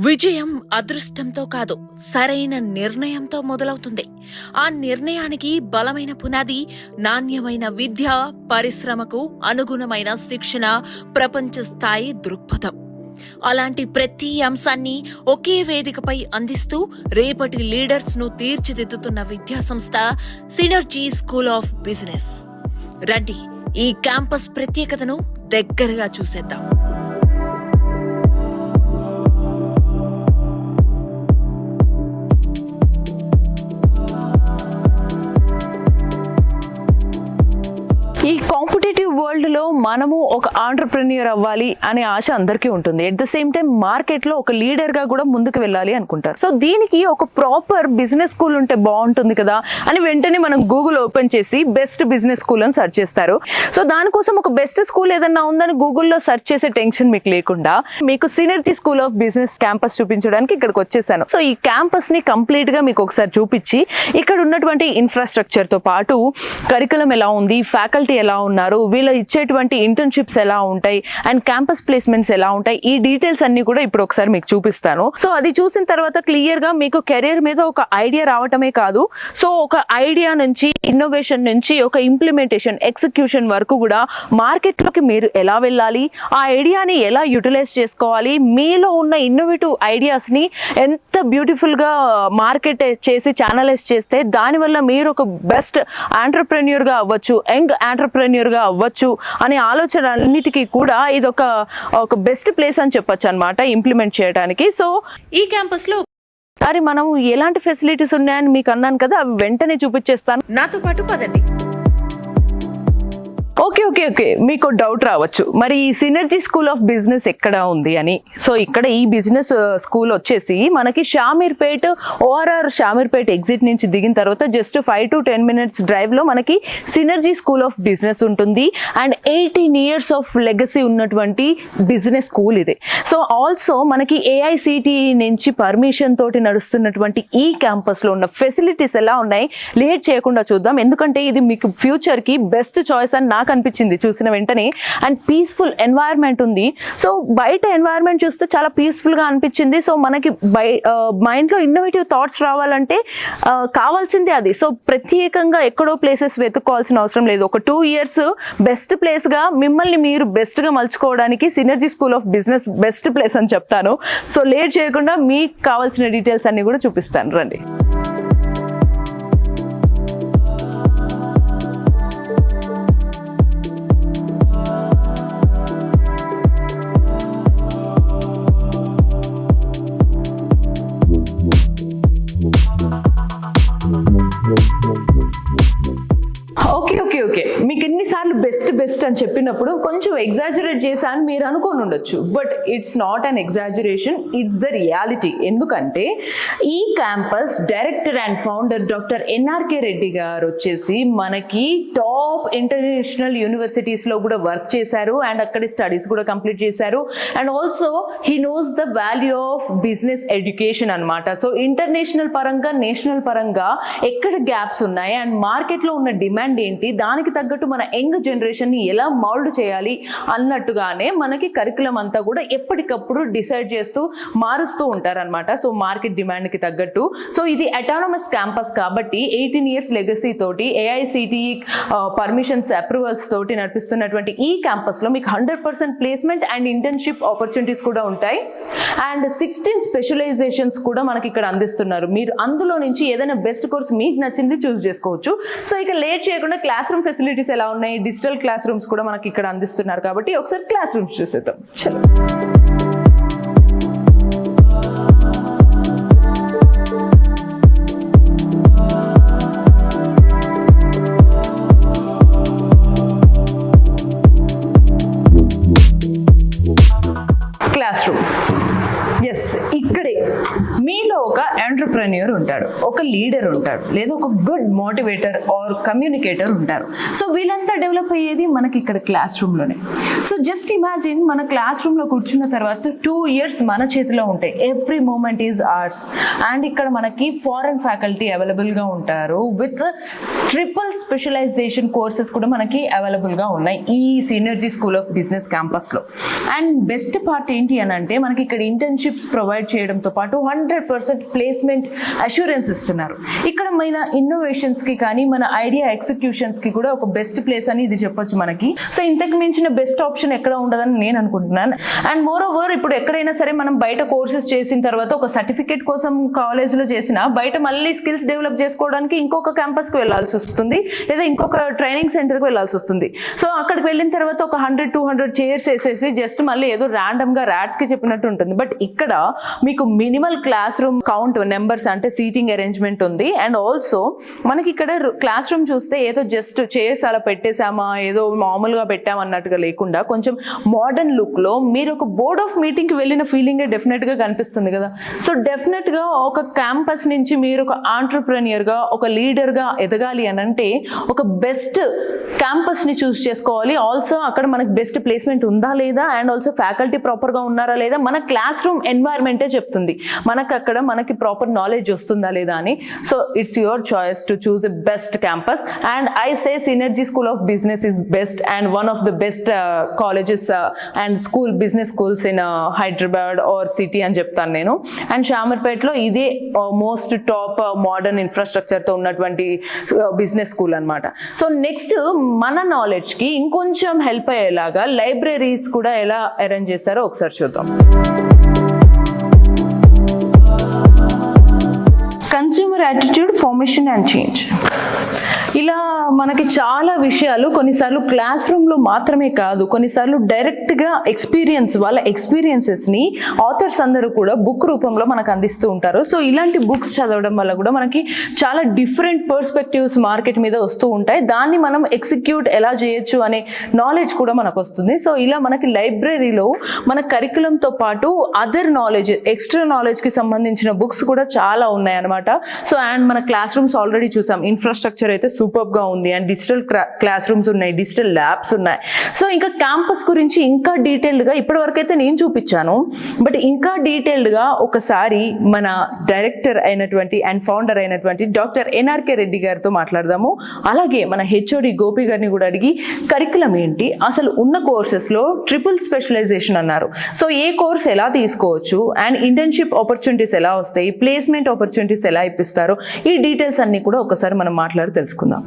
విజయం అదృష్టంతో కాదు, సరైన నిర్ణయంతో మొదలవుతుంది. ఆ నిర్ణయానికి బలమైన పునాది నాణ్యమైన విద్య, పరిశ్రమకు అనుగుణమైన శిక్షణ, ప్రపంచ స్థాయి దృక్పథం. అలాంటి ప్రతి అంశాన్ని ఒకే వేదికపై అందిస్తూ రేపటి లీడర్స్ ను తీర్చిదిద్దుతున్న విద్యా సంస్థ సినర్జీ స్కూల్ ఆఫ్ బిజినెస్. రండి, ఈ క్యాంపస్ ప్రత్యేకతను దగ్గరగా చూసేద్దాం. ఈ కాంపిటేటివ్ వరల్డ్ లో మనము ఒక ఆంటర్ప్రెన్యూర్ అవ్వాలి అనే ఆశ అందరికీ ఉంటుంది. At the same time market లో ఒక లీడర్ గా కూడా ముందుకు వెళ్ళాలి అనుకుంటారు. సో దీనికి ఒక ప్రాపర్ బిజినెస్ స్కూల్ ఉంటే బాగుంటుంది కదా అని వెంటనే మనం గూగుల్ ఓపెన్ చేసి బెస్ట్ బిజినెస్ స్కూల్ అని సెర్చ్ చేస్తారు. సో దానికోసం ఒక బెస్ట్ స్కూల్ ఏదన్నా ఉందని గూగుల్లో సెర్చ్ చేసే టెన్షన్ మీకు లేకుండా మీకు synergy school of business campus చూపించడానికి ఇక్కడికి వచ్చేసాను. సో ఈ క్యాంపస్ ని కంప్లీట్ గా మీకు ఒకసారి చూపించి ఇక్కడ ఉన్నటువంటి ఇన్ఫ్రాస్ట్రక్చర్ తో పాటు కరికులం ఎలా ఉంది, ఫ్యాకల్టీ ఎలా ఉన్నారు, వీళ్ళు ఇచ్చేటువంటి ఇంటర్న్షిప్స్ ఎలా ఉంటాయి అండ్ క్యాంపస్ ప్లేస్మెంట్స్ ఎలా ఉంటాయి, ఈ డీటెయిల్స్ అన్ని కూడా ఇప్పుడు ఒకసారి మీకు చూపిస్తాను. సో అది చూసిన తర్వాత క్లియర్ గా మీకు కెరీర్ మీద ఒక ఐడియా రావటమే కాదు, సో ఒక ఐడియా నుంచి ఇన్నోవేషన్ నుంచి ఒక ఇంప్లిమెంటేషన్, ఎగ్జిక్యూషన్ వరకు కూడా మార్కెట్ లోకి మీరు ఎలా వెళ్ళాలి, ఆ ఐడియాని ఎలా యూటిలైజ్ చేసుకోవాలి, మీలో ఉన్న ఇన్నోవేటివ్ ఐడియాస్ ని ఎంత బ్యూటిఫుల్ గా మార్కెట్ చేసి ఛానలైజ్ చేస్తే దానివల్ల మీరు ఒక బెస్ట్ ఆంటర్ప్రెన్యూర్ గా అవ్వచ్చు, యంగ్ ఆంటర్ప్రెన్యూర్ గా అవ్వచ్చు అనే ఆలోచన అన్నిటికీ కూడా ఇది ఒక బెస్ట్ ప్లేస్ అని చెప్పొచ్చు అన్నమాట ఇంప్లిమెంట్ చేయడానికి. సో ఈ క్యాంపస్ లో సారి మనం ఎలాంటి ఫెసిలిటీస్ ఉన్నాయని మీకు అన్నాను కదా, అవి వెంటనే చూపించేస్తాను, నాతో పాటు పదండి. ఓకే మీకు డౌట్ రావచ్చు, మరి ఈ సినర్జీ స్కూల్ ఆఫ్ బిజినెస్ ఎక్కడ ఉంది అని. సో ఇక్కడ ఈ బిజినెస్ స్కూల్ వచ్చేసి మనకి షామీర్పేట్ ఓఆర్ఆర్ షామీర్పేట్ ఎగ్జిట్ నుంచి దిగిన తర్వాత జస్ట్ 5 to 10 minutes డ్రైవ్ లో మనకి సినర్జీ స్కూల్ ఆఫ్ బిజినెస్ ఉంటుంది. అండ్ 18 years ఆఫ్ లెగసీ ఉన్నటువంటి బిజినెస్ స్కూల్ ఇది. సో ఆల్సో మనకి ఏఐసిటి నుంచి పర్మిషన్ తోటి నడుస్తున్నటువంటి ఈ క్యాంపస్ లో ఉన్న ఫెసిలిటీస్ ఎలా ఉన్నాయి లేట్ చేయకుండా చూద్దాం, ఎందుకంటే ఇది మీకు ఫ్యూచర్ కి బెస్ట్ చాయిస్ అని నాకు అనిపించింది చూసిన వెంటనే. అండ్ పీస్ఫుల్ ఎన్వైరన్మెంట్ ఉంది. సో బయట ఎన్వైరన్మెంట్ చూస్తే చాలా పీస్ఫుల్ గా అనిపించింది. సో మనకి మైండ్ లో ఇన్నోవేటివ్ థాట్స్ రావాలంటే కావాల్సిందే అది. సో ప్రత్యేకంగా ఎక్కడో ప్లేసెస్ వెతుక్కోవాల్సిన అవసరం లేదు. ఒక 2 years బెస్ట్ ప్లేస్ గా మిమ్మల్ని మీరు బెస్ట్ గా మలుచుకోవడానికి synergy school of business best place అని చెప్తాను. సో లేట్ చేయకుండా మీకు కావాల్సిన డీటెయిల్స్ అన్ని కూడా చూపిస్తాను, రండి. ఓకే మీకు ఎన్నిసార్లు బెస్ట్ అని చెప్పినప్పుడు కొంచెం ఎగ్జాజరేట్ చేశాను మీరు అనుకోని ఉండొచ్చు, but it's not an exaggeration, it's the reality. ఎందుకంటే ఈ campus director and founder doctor NRK Reddy గారు వచ్చేసి మనకి టాప్ ఇంటర్నేషనల్ యూనివర్సిటీస్ లో కూడా వర్క్ చేశారు అండ్ అక్కడ స్టడీస్ కూడా కంప్లీట్ చేశారు. And also he knows the value of business education అన్నమాట. సో ఇంటర్నేషనల్ పరంగా, నేషనల్ పరంగా ఎక్కడ గ్యాప్స్ ఉన్నాయి అండ్ మార్కెట్ లో ఉన్న డిమాండ్ ఏంటి, దానికి తగ్గట్టు మన యంగ్ జనరేషన్ ని ఎలా మౌల్డ్ చేయాలి అన్నట్టుగానే మనకి కరికులం అంతా కూడా ఎప్పటికప్పుడు డిసైడ్ చేస్తూ మారుస్తూ ఉంటారనమాట. సో మార్కెట్ డిమాండ్ కి తగ్గట్టు. సో ఇది అటానమస్ క్యాంపస్ కాబట్టి 18 years లెగసీ తోటి ఏఐసిటి పర్మిషన్స్, అప్రూవల్స్ తోటి నడిపిస్తున్నటువంటి ఈ క్యాంపస్ లో మీకు 100% ప్లేస్మెంట్ అండ్ ఇంటర్న్షిప్ ఆపర్చునిటీస్ కూడా ఉంటాయి. అండ్ 16 స్పెషలైజేషన్స్ కూడా మనకి ఇక్కడ అందిస్తున్నారు. మీరు అందులో నుంచి ఏదైనా బెస్ట్ కోర్స్ మీకు నచ్చింది చూస్ చేసుకోవచ్చు. సో ఇక లేట్ చేయకుండా క్లాస్ రూమ్ ఫెసిలిటీస్ ఎలా ఉన్నాయి, డిజిటల్ క్లాస్ రూమ్స్ కూడా మనకి ఇక్కడ అందిస్తున్నారు కాబట్టి ఒకసారి క్లాస్ రూమ్స్ చూసేద్దాం. చలో. క్లాస్ రూమ్, ఎస్ ఇక్కడే మీలో ఒక ఆంటర్ప్రెన్యూర్ ఉంటాడు, ఒక లీడర్ ఉంటాడు, లేదా ఒక గుడ్ మోటివేటర్ ఆర్ కమ్యూనికేటర్ ఉంటారు. సో వీళ్ళంతా డెవలప్ అయ్యేది మనకి ఇక్కడ క్లాస్ రూమ్లోనే. సో జస్ట్ ఇమాజిన్ మన క్లాస్ రూమ్లో కూర్చున్న తర్వాత 2 years మన చేతిలో ఉంటాయి. Every moment is arts. And ఇక్కడ మనకి ఫారెన్ ఫ్యాకల్టీ అవైలబుల్గా ఉంటారు విత్ ట్రిపుల్ స్పెషలైజేషన్ కోర్సెస్ కూడా మనకి అవైలబుల్గా ఉన్నాయి ఈ సినర్జీ స్కూల్ ఆఫ్ బిజినెస్ క్యాంపస్లో. అండ్ బెస్ట్ పార్ట్ ఏంటి అని అంటే మనకి ఇక్కడ ఇంటర్న్షిప్స్ ప్రొవైడ్ చేయడంతో పాటు 100% ప్లేస్మెంట్ అష్యూరెన్స్ ఇస్తున్నారు. ఇక్కడ మన ఇన్నోవేషన్స్కి కానీ మన ఐడియా ఎగ్జిక్యూషన్స్కి కూడా ఒక బెస్ట్ ప్లేస్ అని ఇది చెప్పొచ్చు మనకి. సో ఇంతకు మించిన బెస్ట్ ఆప్షన్ ఎక్కడ ఉండదని నేను అనుకుంటున్నాను. అండ్ మోర్ ఓవర్ ఇప్పుడు ఎక్కడైనా సరే మనం బయట కోర్సెస్ చేసిన తర్వాత ఒక సర్టిఫికేట్ కోసం కాలేజ్లో చేసినా బయట మళ్ళీ స్కిల్స్ డెవలప్ చేసుకోవడానికి ఇంకొక క్యాంపస్కి వెళ్ళాల్సి వస్తుంది, లేదా ఇంకొక ట్రైనింగ్ సెంటర్కి వెళ్ళాల్సి వస్తుంది. సో అక్కడికి వెళ్ళిన తర్వాత ఒక 100-200 చైర్స్ వేసేసి జస్ట్ మళ్ళీ ఏదో ర్యాండమ్గా ర్యాట్స్కి చెప్పినట్టు ఉంటుంది. బట్ ఇక్కడ మీకు minimal class room count numbers అంటే సీటింగ్ అరేంజ్మెంట్ ఉంది. అండ్ ఆల్సో మనకి ఇక్కడ క్లాస్ రూమ్ చూస్తే ఏదో జస్ట్ చైర్స్ అలా పెట్టేసామా ఏదో మామూలుగా పెట్టామన్నట్టుగా లేకుండా కొంచెం మోడర్న్ లుక్లో మీరు ఒక బోర్డ్ ఆఫ్ మీటింగ్కి వెళ్ళిన ఫీలింగే డెఫినెట్గా కనిపిస్తుంది కదా. సో డెఫినెట్గా ఒక క్యాంపస్ నుంచి మీరు ఒక ఆంటర్ప్రెన్యూర్గా ఒక లీడర్గా ఎదగాలి అని అంటే ఒక బెస్ట్ క్యాంపస్ని చూస్ చేసుకోవాలి. ఆల్సో అక్కడ మనకి బెస్ట్ ప్లేస్మెంట్ ఉందా లేదా, అండ్ ఆల్సో ఫ్యాకల్టీ ప్రాపర్గా ఉన్నారా లేదా, మన క్లాస్ రూమ్ ఎన్వైర్మెంటే చెప్తుంది మనకు అక్కడ మనకి ప్రాపర్ నాలెడ్జ్ వస్తుందా లేదా అని. So it's your choice to choose a best campus. And I say Synergy school of Business is best and one of the best colleges and business schools in Hyderabad our city అని చెప్తాను నేను. And షామర్పేటలో ఇదే most top modern ఇన్ఫ్రాస్ట్రక్చర్తో ఉన్నటువంటి business school అనమాట. So next మన నాలెడ్జ్కి ఇంకొంచెం help అయ్యేలాగా libraries కూడా ఎలా అరేంజ్ చేస్తారో ఒకసారి చూద్దాం. Consumer attitude formation and change. ఇలా మనకి చాలా విషయాలు కొన్నిసార్లు క్లాస్ రూమ్లో మాత్రమే కాదు, కొన్నిసార్లు డైరెక్ట్గా వాళ్ళ ఎక్స్పీరియన్సెస్ని ఆథర్స్ అందరూ కూడా బుక్ రూపంలో మనకు అందిస్తూ ఉంటారు. సో ఇలాంటి బుక్స్ చదవడం వల్ల కూడా మనకి చాలా డిఫరెంట్ పర్స్పెక్టివ్స్ మార్కెట్ మీద వస్తూ ఉంటాయి. దాన్ని మనం ఎగ్జిక్యూట్ ఎలా చేయొచ్చు అనే నాలెడ్జ్ కూడా మనకు వస్తుంది. సో ఇలా మనకి లైబ్రరీలో మన కరికులంతో పాటు అదర్ నాలెడ్జ్, ఎక్స్ట్రా నాలెడ్జ్కి సంబంధించిన బుక్స్ కూడా చాలా ఉన్నాయి అనమాట. సో అండ్ మన క్లాస్ రూమ్స్ ఆల్రెడీ చూసాం, ఇన్ఫ్రాస్ట్రక్చర్ అయితే సూపర్గా ఉంది అండ్ డిజిటల్ క్లాస్ రూమ్స్ ఉన్నాయి, డిజిటల్ ల్యాబ్స్ ఉన్నాయి. సో ఇంకా క్యాంపస్ గురించి ఇంకా డీటెయిల్డ్గా ఇప్పటివరకు అయితే నేను చూపించాను, బట్ ఇంకా డీటెయిల్డ్గా ఒకసారి మన డైరెక్టర్ అయినటువంటి అండ్ ఫౌండర్ అయినటువంటి డాక్టర్ ఎన్ఆర్కే రెడ్డి గారితో మాట్లాడదాము. అలాగే మన హెచ్ఓడి గోపి గారిని కూడా అడిగి కరికులం ఏంటి, అసలు ఉన్న కోర్సెస్లో ట్రిపుల్ స్పెషలైజేషన్ అన్నారు, సో ఏ కోర్స్ ఎలా తీసుకోవచ్చు అండ్ ఇంటర్న్షిప్ ఆపర్చునిటీస్ ఎలా వస్తాయి, ప్లేస్మెంట్ ఆపర్చునిటీస్ ఎలా ఇప్పిస్తారు, ఈ డీటెయిల్స్ అన్ని కూడా ఒకసారి మనం మాట్లాడి తెలుసుకుందాం.